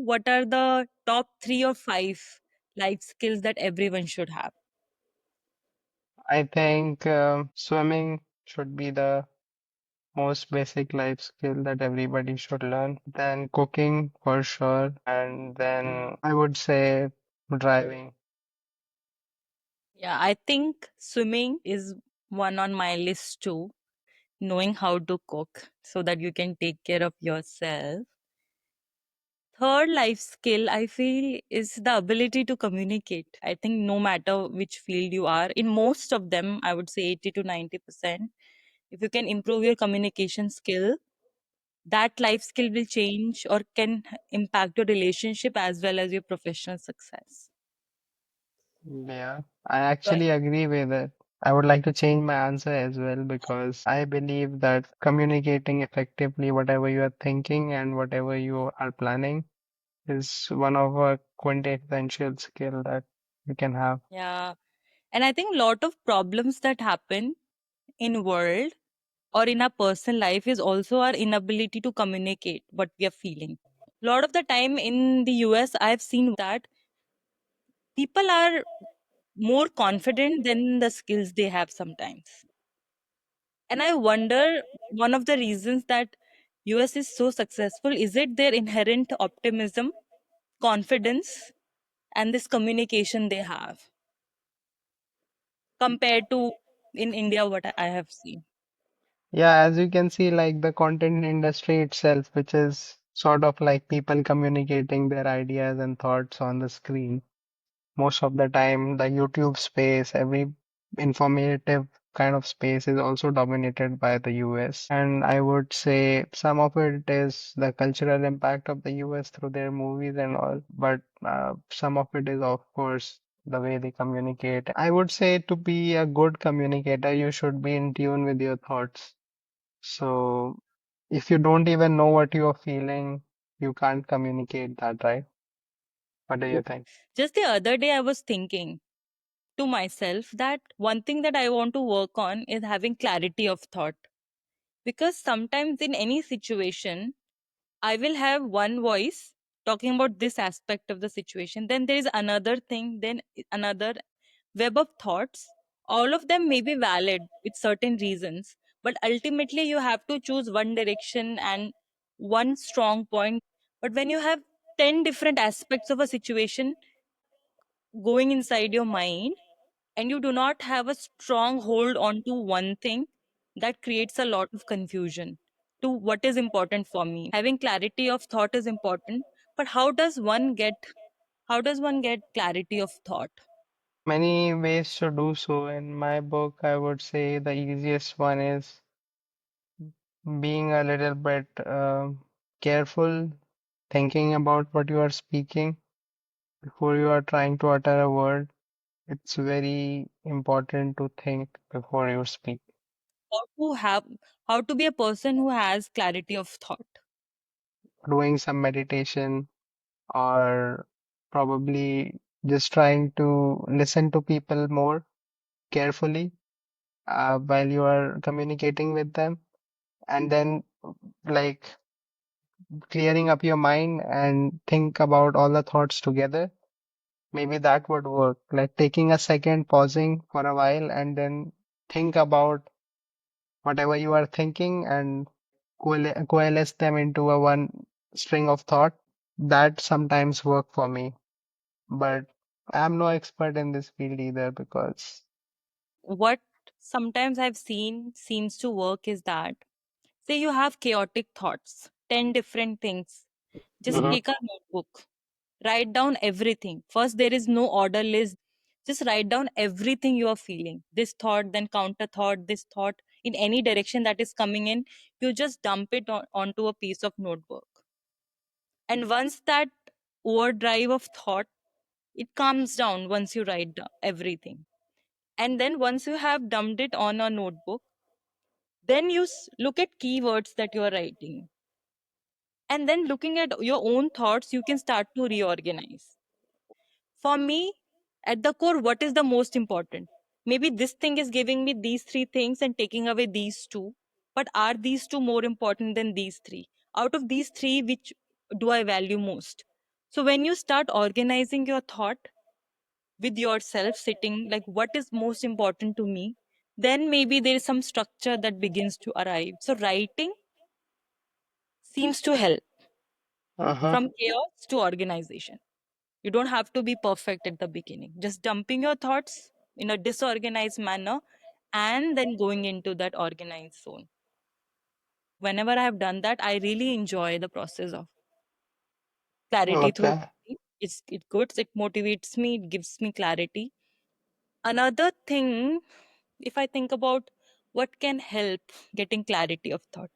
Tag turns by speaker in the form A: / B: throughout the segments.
A: what are the top 3 or 5 life skills that everyone should have?
B: I think swimming should be the most basic life skill that everybody should learn. Then cooking for sure. And then I would say driving.
A: Yeah, I think swimming is one on my list too. Knowing how to cook so that you can take care of yourself. Third life skill I feel is the ability to communicate. I think no matter which field you are, in most of them, I would say 80 to 90%, if you can improve your communication skill, that life skill will change or can impact your relationship as well as your professional success.
B: Yeah, I
A: So,
B: actually agree with it. I would like to change my answer as well because I believe that communicating effectively whatever you are thinking and whatever you are planning is one of a quintessential skill that you can have.
A: yeah. And I think lot of problems that happen in world or in our personal life is also our inability to communicate what we are feeling. A lot of the time in the US, I've seen that people are more confident than the skills they have sometimes. And I wonder one of the reasons that US is so successful is it their inherent optimism, confidence, and this communication they have compared to in India what I have seen.
B: Yeah, as you can see, like the content industry itself, which is sort of like people communicating their ideas and thoughts on the screen. Most of the time, the YouTube space, every informative kind of space is also dominated by the US. And I would say some of it is the cultural impact of the US through their movies and all, but some of it is, of course, the way they communicate. I would say to be a good communicator, you should be in tune with your thoughts. So if you don't even know what you're feeling, you can't communicate that, right? What do you think?
A: Just the other day, I was thinking to myself that one thing that I want to work on is having clarity of thought. Because sometimes in any situation, I will have one voice talking about this aspect of the situation. Then there is another thing, then another web of thoughts. All of them may be valid with certain reasons, but ultimately you have to choose one direction and one strong point. But when you have 10 different aspects of a situation going inside your mind, and you do not have a strong hold onto one thing, that creates a lot of confusion to what is important for me. Having clarity of thought is important, but how does one get clarity of thought?
B: Many ways to do so. In my book, I would say the easiest one is being a little bit careful, thinking about what you are speaking before you are trying to utter a word. It's very important to think before you speak.
A: How to have how to be a person who has clarity of thought?
B: Doing some meditation or probably just trying to listen to people more carefully while you are communicating with them, and then like clearing up your mind and think about all the thoughts together. Maybe that would work. Like taking a second, pausing for a while, and then think about whatever you are thinking and coalesce them into a one string of thought. That sometimes work for me, but I'm no expert in this field either because
A: What sometimes I've seen seems to work is that, say you have chaotic thoughts, 10 different things, just
B: Mhm.
A: take a notebook, write down everything. First, there is no order list. Just write down everything you are feeling. This thought, then counter thought, this thought, in any direction that is coming in, you just dump it onto a piece of notebook. And once that overdrive of thought, it calms down once you write down everything. And then once you have dumped it on a notebook, then you look at keywords that you are writing. And then looking at your own thoughts, you can start to reorganize. For me, at the core, what is the most important? Maybe this thing is giving me these three things and taking away these two. But are these two more important than these three? Out of these three, which do I value most? So when you start organizing your thought with yourself, sitting like what is most important to me, then maybe there is some structure that begins to arrive. So writing seems to help
B: Uh-huh.
A: from chaos to organization. You don't have to be perfect at the beginning. Just dumping your thoughts in a disorganized manner and then going into that organized zone. Whenever I have done that, I really enjoy the process of clarity through
B: Okay.
A: writing. It good, it motivates me, it gives me clarity. Another thing, if I think about what can help getting clarity of thought,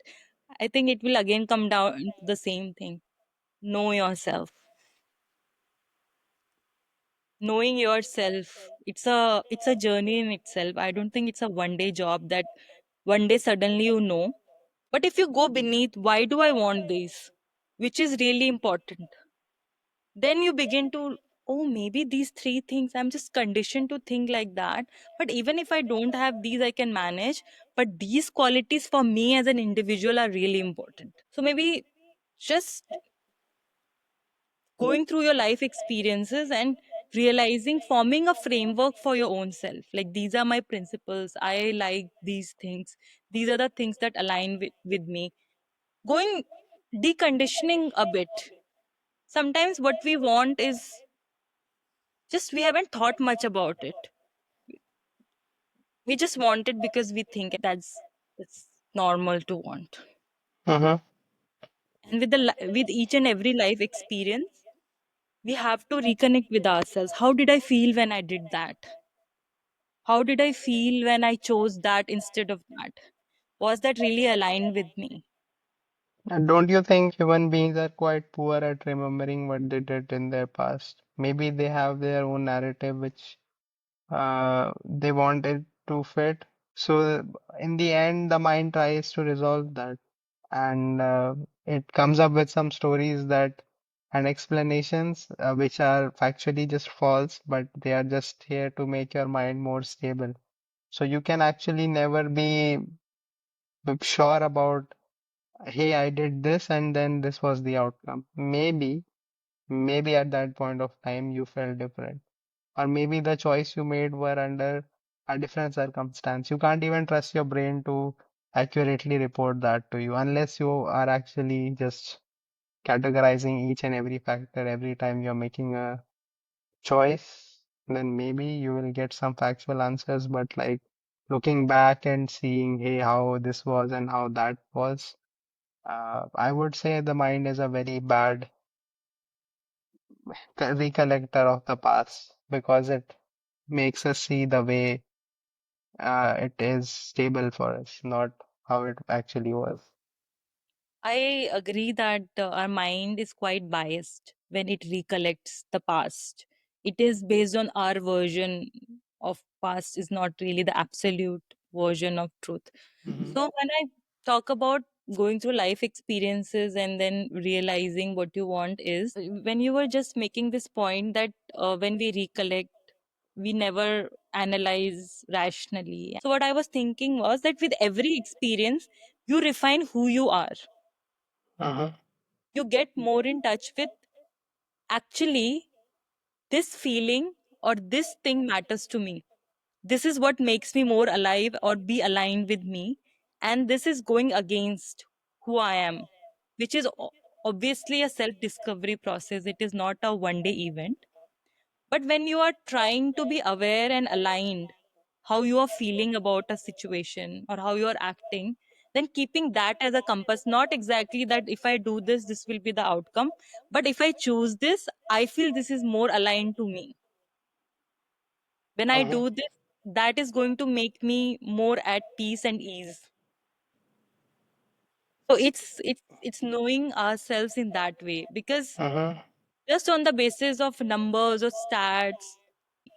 A: I think it will again come down to the same thing. Know yourself. Knowing yourself, it's a journey in itself. I don't think it's a one day job that one day suddenly you know. But if you go beneath, why do I want this? Which is really important. Then you begin to, oh, maybe these three things, I'm just conditioned to think like that. But even if I don't have these, I can manage. But these qualities for me as an individual are really important. So maybe just going through your life experiences and realizing, forming a framework for your own self. Like, these are my principles. I like these things. These are the things that align with me. Going deconditioning a bit. Sometimes what we want is just we haven't thought much about it. We just want it because we think that's normal to want.
B: Uh-huh.
A: And with with each and every life experience, we have to reconnect with ourselves. How did I feel when I did that? How did I feel when I chose that instead of that? Was that really aligned with me?
B: And don't you think human beings are quite poor at remembering what they did in their past? Maybe they have their own narrative which they want it to fit. So in the end, the mind tries to resolve that, and it comes up with some stories that and explanations which are factually just false, but they are just here to make your mind more stable. So you can actually never be sure about, hey, I did this and then this was the outcome. Maybe at that point of time you felt different. Or maybe the choice you made were under a different circumstance. You can't even trust your brain to accurately report that to you unless you are actually just categorizing each and every factor every time you're making a choice. Then maybe you will get some factual answers, but like looking back and seeing, hey, how this was and how that was, I would say the mind is a very bad recollector of the past because it makes us see the way it is stable for us, not how it actually was.
A: I agree that our mind is quite biased when it recollects the past. It is based on our version of past is not really the absolute version of truth.
B: Hmm.
A: So when I talk about going through life experiences and then realizing what you want is when you were just making this point that when we recollect, we never analyze rationally. So what I was thinking was that with every experience, you refine who you are.
B: Uh-huh.
A: You get more in touch with actually this feeling or this thing matters to me. This is what makes me more alive or be aligned with me. And this is going against who I am, which is obviously a self discovery process. It is not a one day event. But when you are trying to be aware and aligned, how you are feeling about a situation or how you are acting, then keeping that as a compass, not exactly that if I do this, this will be the outcome, but if I choose this, I feel this is more aligned to me. When I
B: Uh-huh.
A: do this, that is going to make me more at peace and ease. So it's knowing ourselves in that way, because
B: Uh-huh.
A: just on the basis of numbers or stats,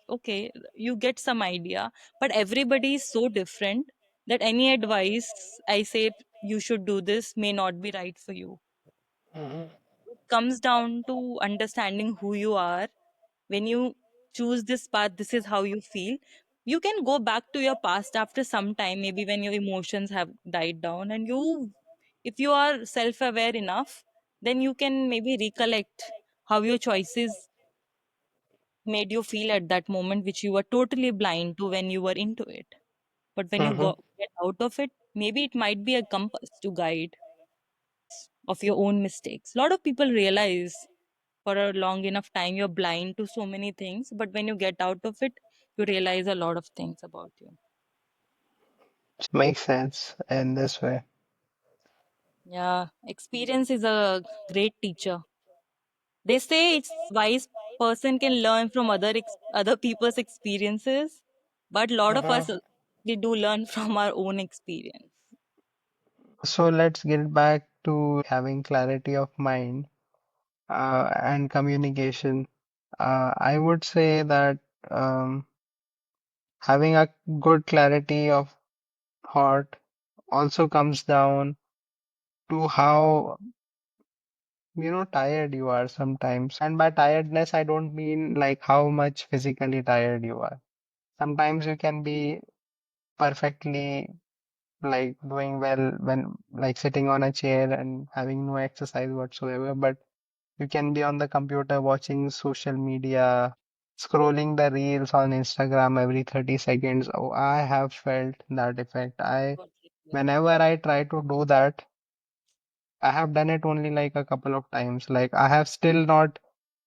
A: okay, you get some idea, but everybody is so different that any advice I say you should do this may not be right for you.
B: Uh-huh.
A: It comes down to understanding who you are. When you choose this path, this is how you feel. You can go back to your past after some time, maybe when your emotions have died down, and you, if you are self aware enough, then you can maybe recollect how your choices made you feel at that moment, which you were totally blind to when you were into it. But when you
B: Mm-hmm.
A: get out of it, maybe it might be a compass to guide of your own mistakes. A lot of people realize for a long enough time you're blind to so many things, but when you get out of it, you realize a lot of things about you.
B: Makes sense in this way.
A: Yeah, experience is a great teacher. They say it's wise person can learn from other people's experiences, but a lot of us
B: Mhm.
A: we do learn from our own experience.
B: So let's get back to having clarity of mind and communication. I would say that um, having a good clarity of thought also comes down to how, tired you are sometimes. And by tiredness, I don't mean like how much physically tired you are. Sometimes you can be perfectly like doing well when like sitting on a chair and having no exercise whatsoever, but you can be on the computer watching social media, scrolling the reels on Instagram every 30 seconds. Oh, I have felt that effect.
A: Totally agree.
B: Whenever I try to do that, I have done it only like a couple of times. Like I have still not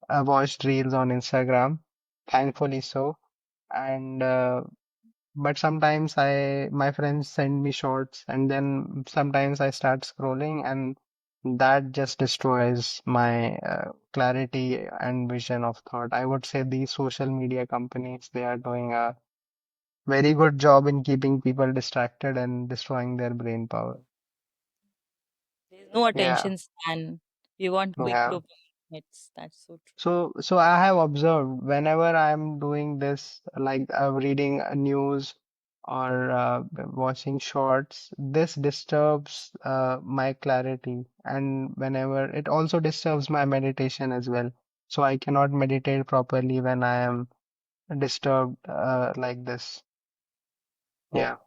B: watched reels on Instagram, thankfully so. And but sometimes my friends send me shorts, and then sometimes I start scrolling, and that just destroys my clarity and vision of thought. I would say these social media companies, they are doing a very good job in keeping people distracted and destroying their brain power.
A: There's no
B: Yeah,
A: attention span. We want quick
B: yeah.
A: dopamine hits. That's so true.
B: So I have observed whenever I'm doing this, like reading news or watching shorts, this disturbs my clarity, and whenever it also disturbs my meditation as well. So I cannot meditate properly when I am disturbed like this. Yeah,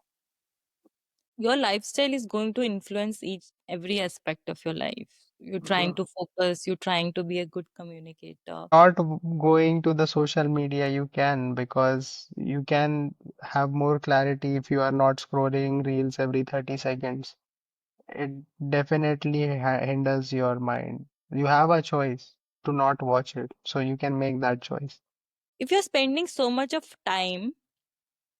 A: Your lifestyle is going to influence each every aspect of your life. You're trying
B: Mhm.
A: to focus, you're trying to be a good communicator.
B: Not going to the social media, you can because you can have more clarity if you are not scrolling reels every 30 seconds. It definitely hinders your mind. You have a choice to not watch it, so you can make that choice.
A: If you're spending so much of time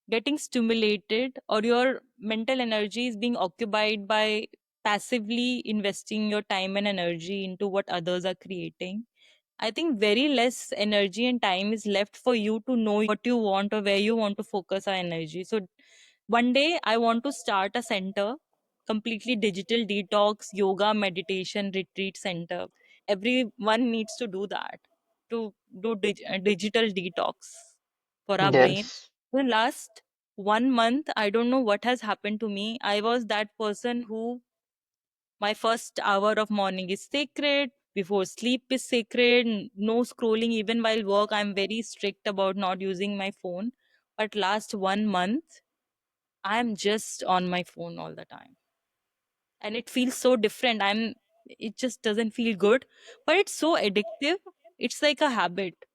A: getting stimulated, or your mental energy is being occupied by passively investing your time and energy into what others are creating, I think very less energy and time is left for you to know what you want or where you want to focus our energy. So one day I want to start a center, completely digital detox, yoga, meditation, retreat center. Everyone needs to do that, to do digital detox for our brain.
B: Yes,
A: The last 1 month, I don't know what has happened to me. I was that person who my first hour of morning is sacred, before sleep is sacred, no scrolling even while work. I'm very strict about not using my phone. But last 1 month, I'm just on my phone all the time. And it feels so different. It just doesn't feel good, but it's so addictive. It's like a habit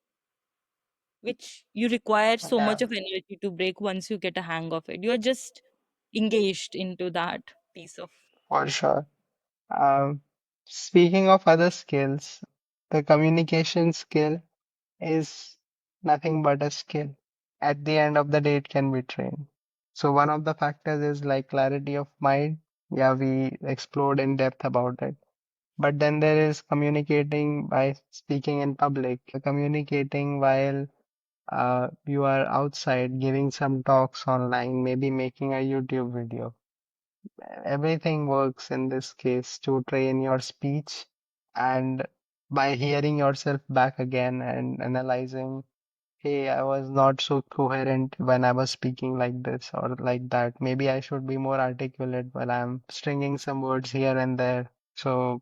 A: which you require so
B: yeah,
A: much of energy to break once you get a hang of it. You're just engaged into that piece of.
B: for sure. Um, Speaking of other skills, the communication skill is nothing but a skill. At the end of the day, it can be trained. So one of the factors is like clarity of mind. Yeah, we explored in depth about it. But then there is communicating by speaking in public, communicating while you are outside giving some talks online, maybe making a YouTube video. Everything works in this case to train your speech, and by hearing yourself back again and analyzing, hey, I was not so coherent when I was speaking like this or like that. Maybe I should be more articulate while I'm stringing some words here and there. So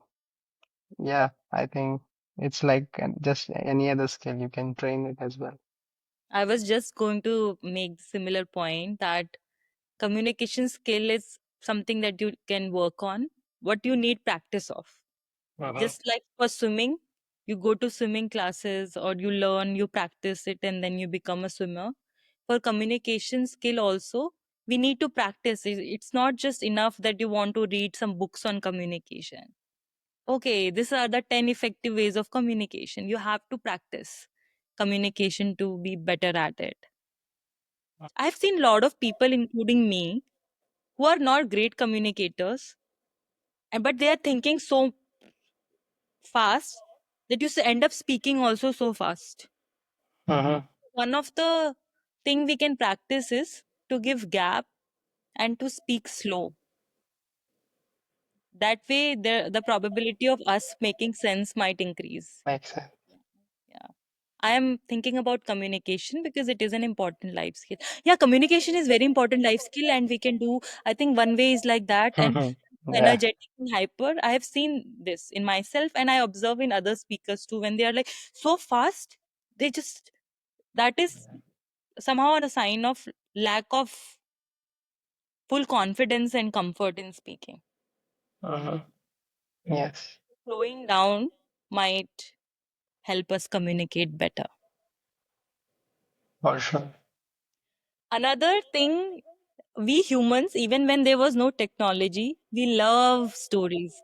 B: yeah, I think it's like just any other skill. You can train it as well.
A: I was just going to make the similar point that communication skill is something that you can work on. What you need practice of.
B: Uh-huh.
A: Just like for swimming, You go to swimming classes, or you learn, you practice it, and then you become a swimmer. For communication skill also, we need to practice. It's not just enough that you want to read some books on communication. Okay, these are the 10 effective ways of communication. You have to practice communication to be better at it. I've seen a lot of people, including me, who are not great communicators, but they are thinking so fast that you end up speaking also so fast.
B: Mm-hmm.
A: One of the thing we can practice is to give gap and to speak slow. That way, the probability of us making sense might increase.
B: Makes sense.
A: Yeah. I am thinking about communication because it is an important life skill. Yeah, communication is very important life skill, and we can do. I think one way is like that, and
B: Mhm. Yeah.
A: energetic and hyper. I have seen this in myself, and I observe in other speakers too. When they are like so fast, they just, that is somehow a sign of lack of full confidence and comfort in speaking.
B: Mhm. Yes,
A: Slowing down might help us communicate better.
B: for sure.
A: Another thing, we humans, even when there was no technology, we love stories.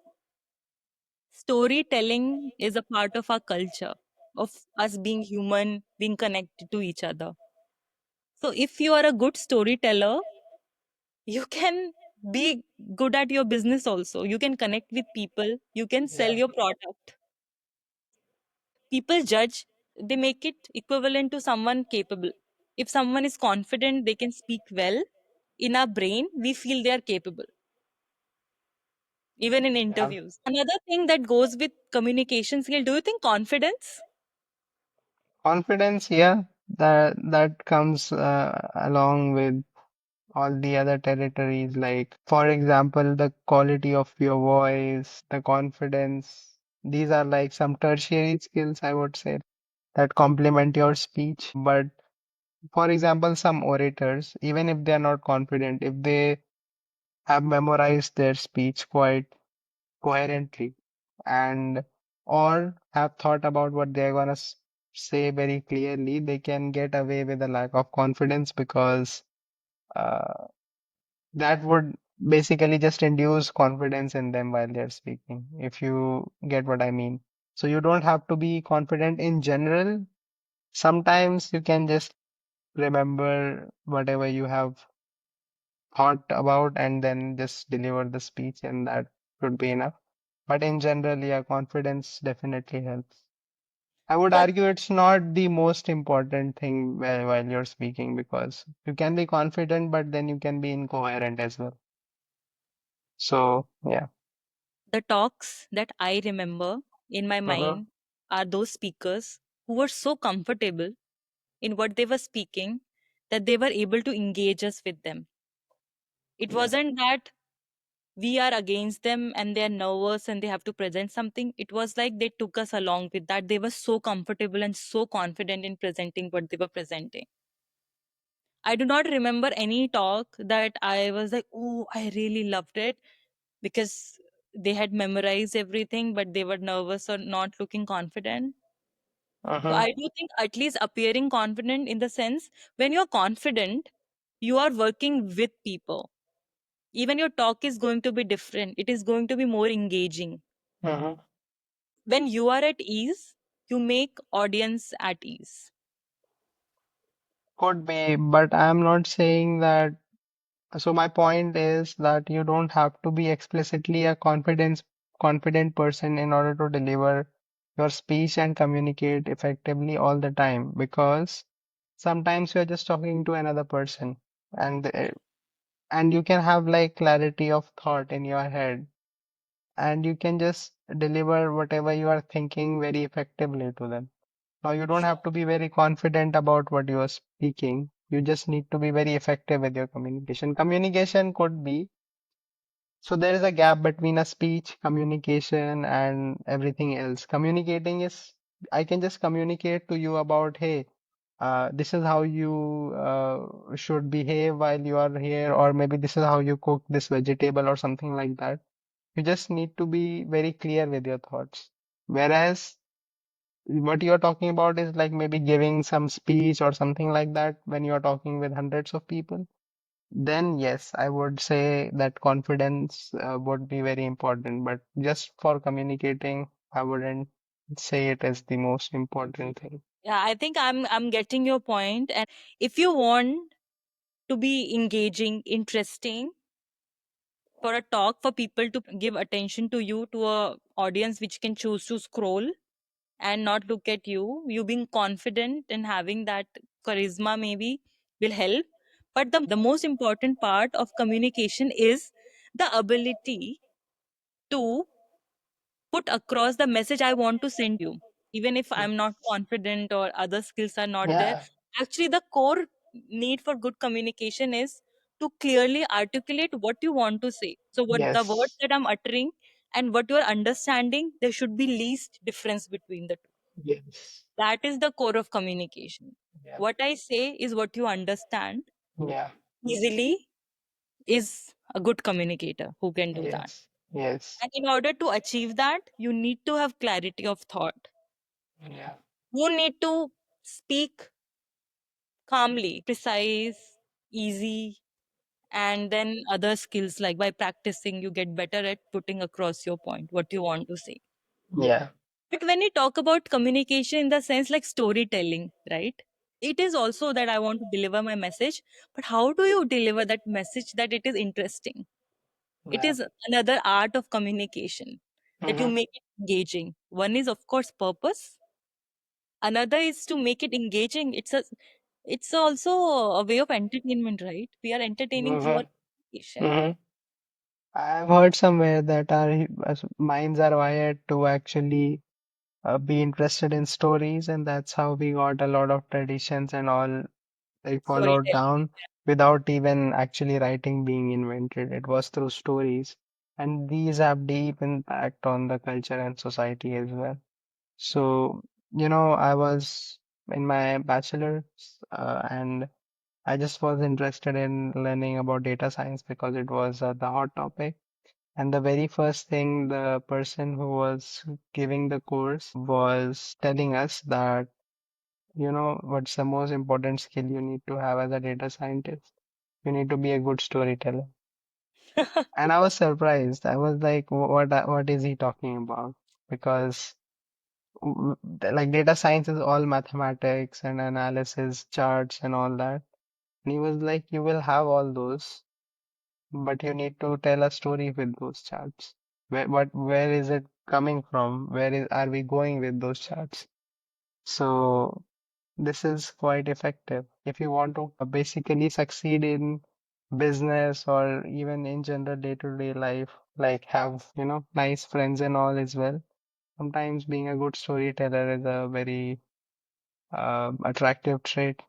A: Storytelling is a part of our culture, of us being human, being connected to each other. So, if you are a good storyteller, you can be good at your business also. You can connect with people, you can sell
B: Yeah.
A: your product. People judge, they make it equivalent to someone capable. If someone is confident, they can speak well. In our brain, we feel they are capable, even in
B: Yeah.
A: interviews. Another thing that goes with communication skill, do you think confidence?
B: Confidence, yeah, that comes along with all the other territories. Like, for example, the quality of your voice, the confidence. These are like some tertiary skills, I would say, that complement your speech. But for example, some orators, even if they are not confident, if they have memorized their speech quite coherently and or have thought about what they're gonna say very clearly, they can get away with a lack of confidence because uh, that would basically just induce confidence in them while they're speaking, if you get what I mean. So you don't have to be confident in general. Sometimes you can just remember whatever you have thought about and then just deliver the speech, and that should be enough. But in general, yeah, confidence definitely helps. I would
A: The,
B: argue it's not the most important thing while you're speaking because you can be confident, but then you can be incoherent as well. So, yeah.
A: the talks that I remember in my
B: Uh-huh.
A: mind are those speakers who were so comfortable in what they were speaking that they were able to engage us with them. It
B: Yeah.
A: wasn't that we are against them and they're nervous and they have to present something. It was like they took us along with that. They were so comfortable and so confident in presenting what they were presenting. I do not remember any talk that I was like, oh, I really loved it, because they had memorized everything, but they were nervous or not looking confident. So
B: Uh-huh.
A: I do think at least appearing confident, in the sense, when you're confident, you are working with people. Even your talk is going to be different. It is going to be more engaging.
B: Uh-huh.
A: When you are at ease, you make audience at ease.
B: Could be, but I'm not saying that. So my point is that you don't have to be explicitly a confident person in order to deliver your speech and communicate effectively all the time because sometimes you're just talking to another person and and you can have like clarity of thought in your head and you can just deliver whatever you are thinking very effectively to them. Now, you don't have
A: Sure.
B: to be very confident about what you are speaking. You just need to be very effective with your communication. Communication could be, so there is a gap between a speech, communication, and everything else. Communicating is, I can just communicate to you about, hey, this is how you should behave while you are here, or maybe this is how you cook this vegetable or something like that. You just need to be very clear with your thoughts. Whereas what you're talking about is like maybe giving some speech or something like that when you're talking with hundreds of people. Then yes, I would say that confidence would be very important. But just for communicating, I wouldn't say it is the most important thing.
A: Yeah, I think I'm getting your point. And if you want to be engaging, interesting for a talk, for people to give attention to you, to a audience which can choose to scroll and not look at you, you being confident and having that charisma maybe will help. But the most important part of communication is the ability to put across the message I want to send to you, even if I'm not
B: Yes.
A: confident or other skills are not there.
B: Yeah.
A: Actually, the core need for good communication is to clearly articulate what you want to say. So what the words
B: Yes.
A: that I'm uttering and what you're understanding, there should be least difference between the two.
B: Yes.
A: That is the core of communication.
B: Yeah.
A: What I say is what you understand
B: Yeah.
A: easily, is a good communicator who can do that.
B: Yes. Yes.
A: And in order to achieve that, you need to have clarity of thought.
B: Yeah.
A: You need to speak calmly, precise, easy, and then other skills, like by practicing, you get better at putting across your point, what you want to say.
B: Yeah.
A: But when you talk about communication in the sense like storytelling, right? It is also that I want to deliver my message, but how do you deliver that message that it is interesting? It
B: Yeah.
A: is another art of communication that you
B: Mm-hmm.
A: make it engaging. One is, of course, purpose. Another is to make it engaging. It's also a way of entertainment, right? We are entertaining through our
B: Mm-hmm.
A: communication.
B: Mm-hmm. I've heard somewhere that our minds are wired to actually be interested in stories, and that's how we got a lot of traditions and all like followed
A: Storytelling.
B: down without even actually writing being invented. It was through stories, and these have deep impact on the culture and society as well. So, I was in my bachelor's, and I just was interested in learning about data science because it was the hot topic. And the very first thing the person who was giving the course was telling us that, what's the most important skill you need to have as a data scientist? You need to be a good storyteller. And I was surprised. I was like, what is he talking about? Because like data science is all mathematics and analysis, charts and all that. And he was like, you will have all those, but you need to tell a story with those charts. Where is it coming from? Are we going with those charts? So this is quite effective. If you want to basically succeed in business or even in general day-to-day life, like have, nice friends and all as well. Sometimes being a good storyteller is a very attractive trait.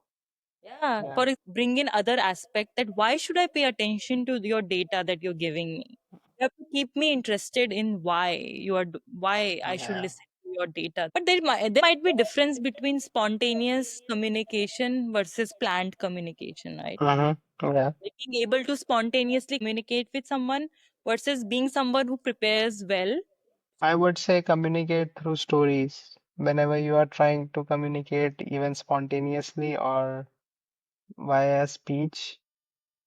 A: Yeah,
B: Yeah.
A: for bring in other aspect, that why should I pay attention to your data that you're giving me? You have to keep me interested in why I should
B: Yeah.
A: listen to your data. But there might be difference between spontaneous communication versus planned communication, right?
B: Mm-hmm. Yeah.
A: Like being able to spontaneously communicate with someone versus being someone who prepares well.
B: I would say communicate through stories. Whenever you are trying to communicate, even spontaneously or via speech,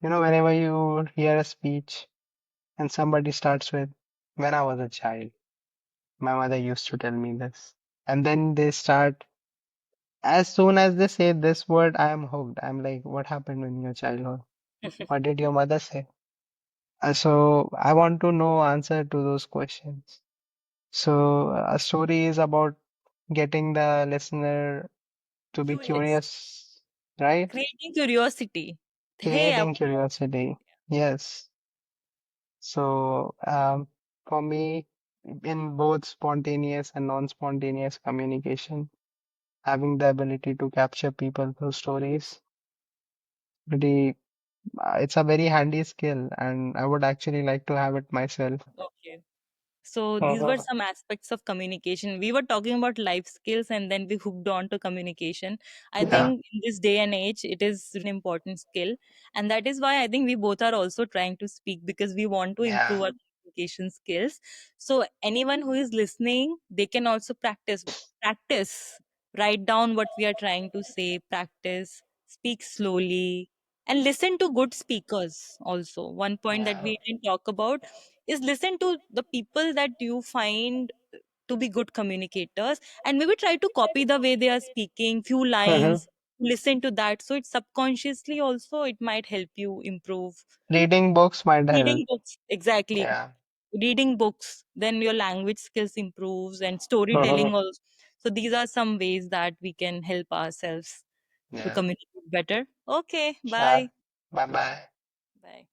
B: whenever you hear a speech and somebody starts with, when I was a child, my mother used to tell me this. And then they start, as soon as they say this word, I am hooked. I'm like, what happened in your childhood? What did your mother say? So I want to know answer to those questions. So a story is about getting the listener to be
A: Curious,
B: curious, right?
A: creating curiosity. Hey,
B: Creating curiosity. Yes. So, for me, in both spontaneous and non-spontaneous communication, having the ability to capture people through stories, pretty, it's a very handy skill, and I would actually like to have it myself.
A: okay. So these were
B: Uh-huh.
A: some aspects of communication. We were talking about life skills and then we hooked on to communication. I
B: Yeah.
A: think in this day and age, it is an important skill. And that is why I think we both are also trying to speak, because we want to improve
B: Yeah.
A: our communication skills. So anyone who is listening, they can also practice, write down what we are trying to say, practice, speak slowly, and listen to good speakers also. One point that
B: Yeah.
A: we didn't talk about is listen to the people that you find to be good communicators, and maybe try to copy the way they are speaking, few
B: Hmm.
A: lines, listen to that, so it subconsciously also it might help you improve.
B: Reading books might help.
A: Reading books, exactly.
B: Yeah.
A: Reading books, then your language skills improves, and
B: Hmm.
A: storytelling also. So these are some ways that we can help ourselves to
B: Yeah.
A: communicate better. Okay, bye.
B: Sure. Bye bye.
A: Bye.